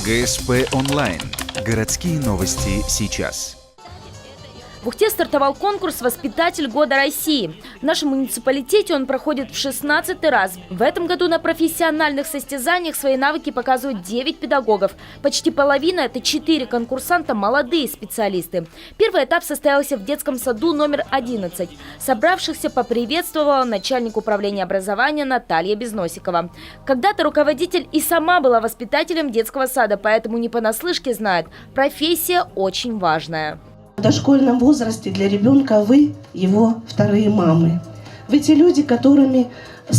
ГСП онлайн. Городские новости сейчас. В Ухте стартовал конкурс «Воспитатель года России». В нашем муниципалитете он проходит в 16-й раз. В этом году на профессиональных состязаниях свои навыки показывают 9 педагогов. Почти половина – это 4 конкурсанта – молодые специалисты. Первый этап состоялся в детском саду номер 11. Собравшихся поприветствовала начальник управления образования Наталья Безносикова. Когда-то руководитель и сама была воспитателем детского сада, поэтому не понаслышке знает – профессия очень важная. В дошкольном возрасте для ребенка вы его вторые мамы. Вы те люди, с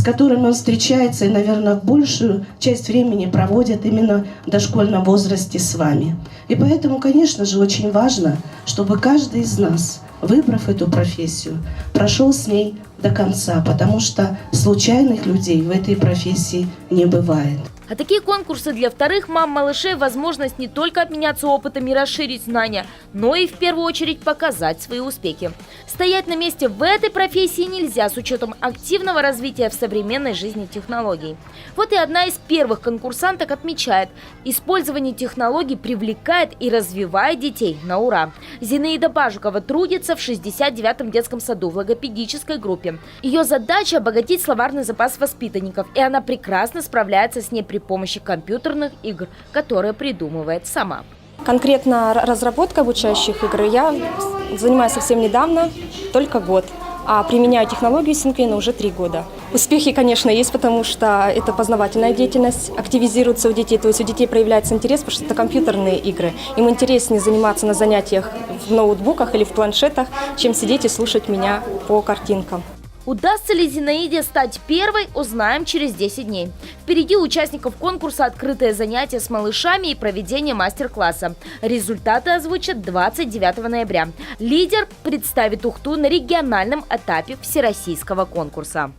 которыми он встречается и, наверное, большую часть времени проводит именно в дошкольном возрасте с вами. И поэтому, конечно же, очень важно, чтобы каждый из нас, выбрав эту профессию, прошел с ней до конца, потому что случайных людей в этой профессии не бывает. А такие конкурсы для вторых мам малышей – возможность не только обменяться опытом и расширить знания, но и в первую очередь показать свои успехи. Стоять на месте в этой профессии нельзя с учетом активного развития в современной жизни технологий. Вот и одна из первых конкурсанток отмечает – использование технологий привлекает и развивает детей на ура. Зинаида Бажукова трудится в 69-м детском саду в логопедической группе. Ее задача – обогатить словарный запас воспитанников, и она прекрасно справляется с ней при помощи компьютерных игр, которые придумывает сама. Конкретно разработкой обучающих игр я занимаюсь совсем недавно, только год. А применяю технологию Синклина уже 3 года. Успехи, конечно, есть, потому что это познавательная деятельность, активизируется у детей, то есть у детей проявляется интерес, потому что это компьютерные игры. Им интереснее заниматься на занятиях в ноутбуках или в планшетах, чем сидеть и слушать меня по картинкам. Удастся ли Зинаиде стать первой, узнаем через 10 дней. Впереди у участников конкурса открытое занятие с малышами и проведение мастер-класса. Результаты озвучат 29 ноября. Лидер представит Ухту на региональном этапе всероссийского конкурса.